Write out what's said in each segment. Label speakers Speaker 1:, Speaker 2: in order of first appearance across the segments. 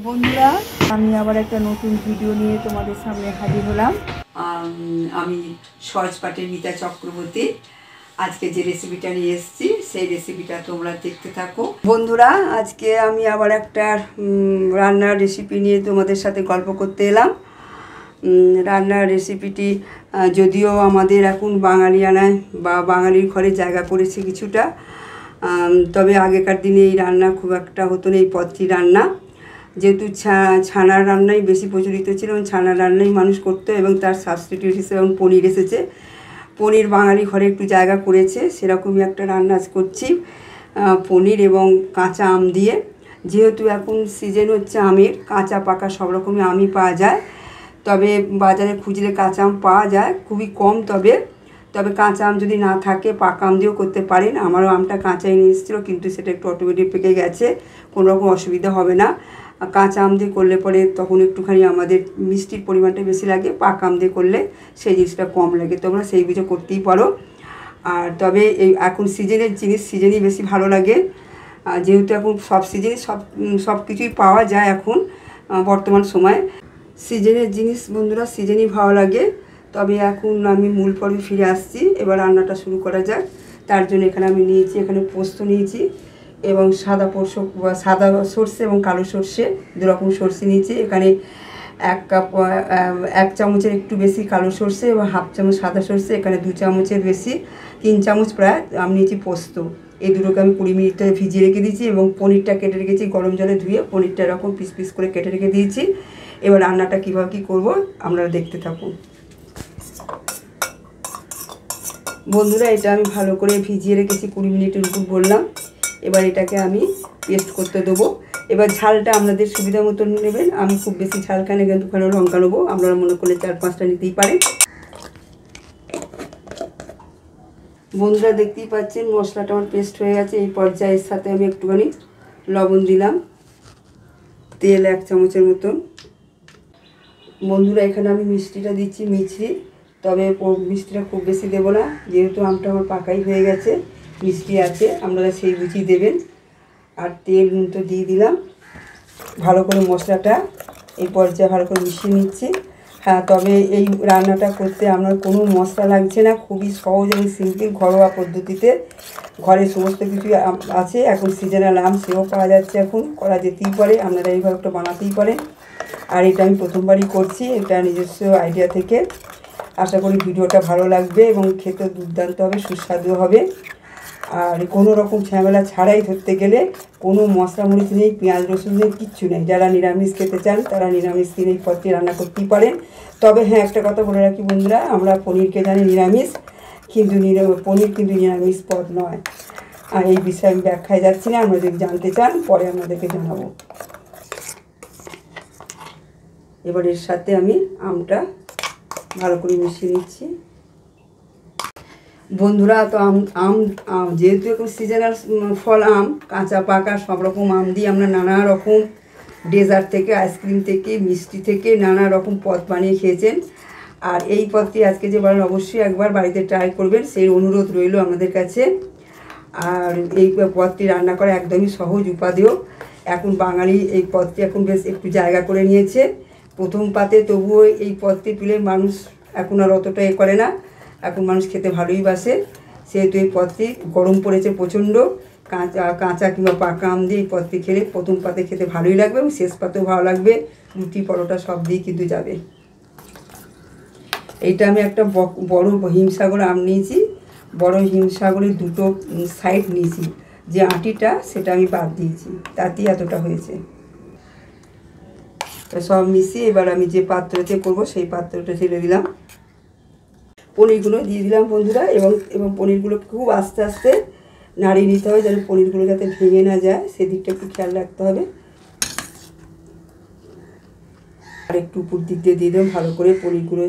Speaker 1: বন্ধুরা, আমি আবার একটা নতুন ভিডিও নিয়ে তোমাদের সামনে হাজির হলাম।
Speaker 2: আমি সহজপাঠের মিতা চক্রবর্তী। আজকে যে রেসিপিটা নিয়ে এসেছি সেই রেসিপিটা তোমরা দেখতে থাকো। বন্ধুরা, আজকে আমি আবার একটা রান্নার রেসিপি নিয়ে তোমাদের সাথে গল্প করতে এলাম। রান্নার রেসিপিটি যদিও আমাদের এখন বাঙালিয়ানায় বা বাঙালির ঘরে জায়গা করেছে কিছুটা, তবে আগেকার দিনে এই রান্না খুব একটা হতো না, এই পদটি রান্না। যেহেতু ছানার রান্নাই বেশি প্রচলিত ছিল এবং ছানার রান্নাই মানুষ করতো এবং তার সাবস্টিটিউট হিসেবে এখন পনির এসেছে। পনির বাঙালি ঘরে একটু জায়গা করেছে, সেরকমই একটা রান্না করছি পনির এবং কাঁচা আম দিয়ে। যেহেতু এখন সিজন হচ্ছে আমের, কাঁচা পাকা সব রকমই আমই পাওয়া যায়, তবে বাজারে খুঁজলে কাঁচা আম পাওয়া যায় খুবই কম। তবে কাঁচা আম যদি না থাকে পাকা আম দিয়েও করতে পারেন। আমারও আমটা কাঁচাই নিয়ে এসেছিলো, কিন্তু সেটা একটু অটোমেটিক পেকে গেছে, কোনো রকম অসুবিধা হবে না। কাঁচা আম দিয়ে করলে পরে তখন একটুখানি আমাদের মিষ্টির পরিমাণটা বেশি লাগে, পাকা আম দিয়ে করলে সেই জিনিসটা কম লাগে। তোমরা সেই বুঝে করতেই পারো। আর তবে এই এখন সিজনের জিনিস সিজনই বেশি ভালো লাগে, যেহেতু এখন সব সিজনে সব কিছুই পাওয়া যায় এখন বর্তমান সময়ে। সিজনের জিনিস বন্ধুরা সিজনই ভালো লাগে। তবে এখন আমি মূল পর্বে ফিরে আসছি, এবার রান্নাটা শুরু করা যাক। তার জন্য এখানে আমি নিয়েছি, এখানে পোস্ত নিয়েছি এবং সাদা সর্ষে এবং কালো সর্ষে, দুরকম সর্ষে নিয়েছি। এখানে 1 চামচের একটু বেশি কালো সর্ষে এবং 1/2 চামচ সাদা সর্ষে, এখানে 2 চামচের বেশি 3 চামচ প্রায় আমি নিয়েছি পোস্ত। এই দুটোকে আমি 20 মিনিট ধরে ভিজিয়ে রেখে দিয়েছি এবং পনিরটা কেটে রেখেছি গরম জলে ধুয়ে। পনিরটা এরকম পিস পিস করে কেটে রেখে দিয়েছি। এবার রান্নাটা কীভাবে কী করবো আপনারা দেখতে থাকুন। বন্ধুরা, এটা আমি ভালো করে ভিজিয়ে রেখেছি 20 মিনিটের উপর বললাম। এবার এটাকে আমি পেস্ট করতে দেবো। এবার ঝালটা আপনাদের সুবিধা মতন নেবেন। আমি খুব বেশি ঝাল খাই না, কিন্তু দুখানা লঙ্কা নেবো, আপনারা মনে করলে 4-5টা নিতেই পারেন। বন্ধুরা, দেখতেই পাচ্ছেন মশলাটা আমার পেস্ট হয়ে গেছে। এই পর্যায়ের সাথে আমি একটুখানি লবণ দিলাম, তেল 1 চামচের মতন। বন্ধুরা, এখানে আমি মিষ্টিটা দিচ্ছি মিছরি, তবে মিষ্টিটা খুব বেশি দেবো না, যেহেতু আমটা আমার পাকাই হয়ে গেছে, মিষ্টি আছে, আপনারা সেই বুঝিয়ে দেবেন। আর তেল তো দিয়ে দিলাম। ভালো করে মশলাটা এই পর্যায়ে ভালো করে মিশিয়ে নিচ্ছি। হ্যাঁ, তবে এই রান্নাটা করতে আপনার কোনো মশলা লাগছে না, খুবই সহজ এবং সিম্পল ঘরোয়া পদ্ধতিতে। ঘরে সমস্ত কিছু আছে, এখন সিজনাল আম সেও পাওয়া যাচ্ছে, এখন করা যেতেই পারে, আপনারা এইভাবে একটা বানাতেই পারেন। আর এটা আমি প্রথমবারই করছি, এটা নিজস্ব আইডিয়া থেকে। আশা করি ভিডিওটা ভালো লাগবে এবং খেতে দুর্দান্ত হবে, সুস্বাদু হবে। আর কোনো রকম ঝামেলা ছাড়াই ধরতে গেলে কোনো মশলা মরিচ নেই, পেঁয়াজ রসুন নেই, কিচ্ছু নেই। যারা নিরামিষ খেতে চান তারা নিরামিষ দিন এই পদটি রান্না করতেই পারেন। তবে হ্যাঁ, একটা কথা বলে রাখি বন্ধুরা, আমরা পনিরকে জানি নিরামিষ, কিন্তু পনির কিন্তু নিরামিষ পদ নয়। আর এই বিষয়ে আমি ব্যাখ্যায় যাচ্ছি না, আমরা যদি জানতে চান পরে আপনাদেরকে জানাবো। এবার এর সাথে আমি আমটা ভালো করে মিশিয়ে নিচ্ছি। বন্ধুরা, তো আম যেহেতু এখন সিজনাল ফল আম, কাঁচা পাকা সব রকম আম দিয়ে আমরা নানা রকম ডেজার্ট থেকে, আইসক্রিম থেকে, মিষ্টি থেকে নানা রকম পদ বানিয়ে খেয়েছেন। আর এই পদটি আজকে যে বলেন অবশ্যই একবার বাড়িতে ট্রাই করবেন, সেই অনুরোধ রইল আমাদের কাছে। আর এই পদটি রান্না করা একদমই সহজ উপাদেয়। এখন বাঙালি এই পদটি এখন বেশ একটু জায়গা করে নিয়েছে প্রথম পাতে, তবুও এই পদটি পেলে মানুষ এখন আর অতটা করে না, এখন মানুষ খেতে ভালোই বাসে। সেহেতু এই পদটি গরম পড়েছে প্রচণ্ড, কাঁচা কিংবা পাকা আম দিয়ে এই পদটি খেলে প্রথম পাতে খেতে ভালোই লাগবে এবং শেষ পাতেও ভালো লাগবে, রুটি পরোটা সব দিয়েই কিন্তু যাবে। এইটা আমি একটা বড় হিমসাগর আম নিয়েছি, বড় হিমসাগরের 2টো সাইড নিয়েছি, যে আঁটিটা সেটা আমি বাদ দিয়েছি, তাতেই এতটা হয়েছে। তো সব মিশিয়ে এবার আমি যে পাত্রতে করবো সেই পাত্রটা ঢেলে দিলাম। পনিরগুলো দিয়ে দিলাম বন্ধুরা, এবং পনিরগুলো খুব আস্তে আস্তে নাড়িয়ে নিতে হবে, যেন পনিরগুলো যাতে ভেঙে না যায় সেদিকটা একটু খেয়াল রাখতে হবে। আর একটু উপর দিক দিয়ে দিয়ে দেবো ভালো করে, পনিরগুলো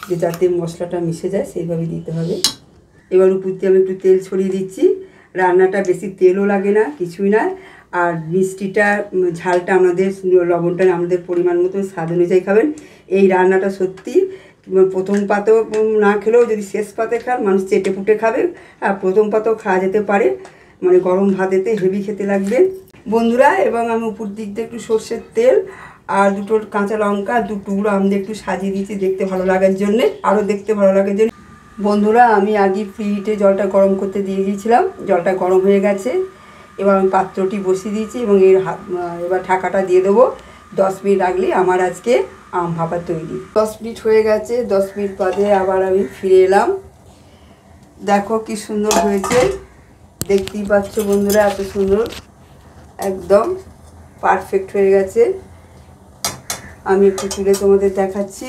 Speaker 2: যে যাতে মশলাটা মিশে যায় সেইভাবে দিতে হবে। এবার উপর দিয়ে আমি একটু তেল ছড়িয়ে দিচ্ছি। রান্নাটা বেশি তেলও লাগে না, কিছুই না। আর মিষ্টিটা ঝালটা আমাদের, লবণটা আমাদের পরিমাণ মতো স্বাদ অনুযায়ী খাবেন। এই রান্নাটা সত্যি প্রথম পাতেও না খেলেও যদি শেষ পাতে খান মানুষ চেটে পুটে খাবে, আর প্রথম পাতেও খাওয়া যেতে পারে, মানে গরম ভাতেতে হেভি খেতে লাগবে। বন্ধুরা। এবং আমি উপর দিক দিয়ে একটু সর্ষের তেল আর দুটো কাঁচা লঙ্কা, দু টুকরো আম দিয়ে একটু সাজিয়ে দিয়েছি দেখতে ভালো লাগার জন্যে, আরও দেখতে ভালো লাগার জন্য। বন্ধুরা, আমি আগে ফ্রিজে জলটা গরম করতে দিয়ে দিয়েছিলাম, জলটা গরম হয়ে গেছে। এবার আমি পাত্রটি বসিয়ে দিয়েছি এবং এবার ঢাকাটা দিয়ে দেবো। 10 মিনিট রাখলে আমার আজকে আম ভাপা তৈরি। 10 মিনিট হয়ে গেছে। 10 মিনিট বাদে আবার আমি ফিরে এলাম। দেখো কি সুন্দর হয়েছে, দেখতেই পাচ্ছ বন্ধুরা, এত সুন্দর, একদম পারফেক্ট হয়ে গেছে। আমি একটু তুলে তোমাদের দেখাচ্ছি,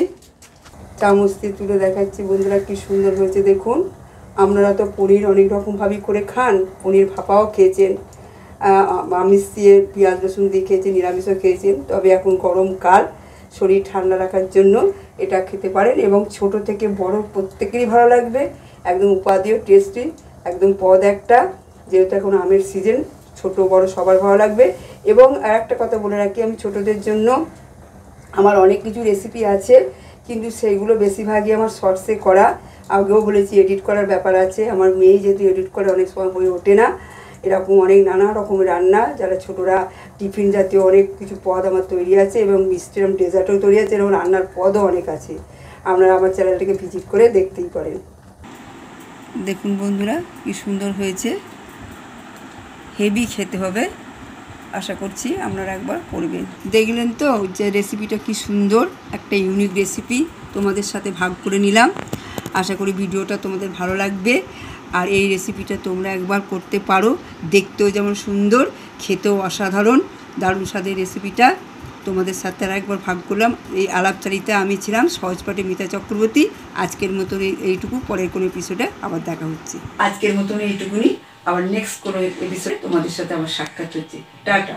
Speaker 2: চামচ দিয়ে তুলে দেখাচ্ছি বন্ধুরা, কি সুন্দর হয়েছে দেখুন। আপনারা তো পনির অনেক রকমভাবেই করে খান, পনির ভাপাও খেয়েছেন, আমিষ দিয়ে পেঁয়াজ রসুন দিয়ে খেয়েছেন, নিরামিষও খেয়েছেন। তবে এখন গরমকাল, শরীর ঠান্ডা রাখার জন্য এটা খেতে পারেন এবং ছোট থেকে বড় প্রত্যেকেরই ভালো লাগবে। একদম উপাদেয়, টেস্টি, একদম পদ একটা, যেহেতু এখন আমের সিজন, ছোট বড় সবার ভালো লাগবে। এবং আর একটা কথা বলে রাখি, আমি ছোটদের জন্য আমার অনেক কিছু রেসিপি আছে, কিন্তু সেইগুলো বেশিরভাগই আমার শর্টসে করা। আগেও বলেছি এডিট করার ব্যাপার আছে, আমার মেয়ে যেহেতু এডিট করে অনেক সময় হয়ে ওঠে না। এরকম অনেক নানা রকমের রান্না, যারা ছোটরা টিফিন জাতীয় অনেক কিছু পদ আমার তৈরি আছে এবং মিষ্টি ডেজার্টও তৈরি আছে, এবং রান্নার পদও অনেক আছে। আপনারা আমার চ্যানেলটাকে ভিজিট করে দেখতেই পারেন। দেখুন বন্ধুরা, কি সুন্দর হয়েছে, হেভি খেতে হবে। আশা করছি আপনারা একবার করবেন। দেখলেন তো যে রেসিপিটা কি সুন্দর, একটা ইউনিক রেসিপি তোমাদের সাথে ভাগ করে নিলাম। আশা করি ভিডিওটা তোমাদের ভালো লাগবে। আর এই রেসিপিটা তোমরা একবার করতে পারো, দেখতেও যেমন সুন্দর, খেতেও অসাধারণ, দারুণ স্বাদের রেসিপিটা তোমাদের সাথে আর একবার ভাগ করলাম। এই আলাপচারিতা আমি ছিলাম সহজপাঠে মিতা চক্রবর্তী। আজকের মতন এইটুকু, পরের কোনো এপিসোডে আবার দেখা হচ্ছে। আজকের মতন এইটুকুনি, আবার নেক্সট কোনো এপিসোডে তোমাদের সাথে আমার সাক্ষাৎ হচ্ছে। টাটা।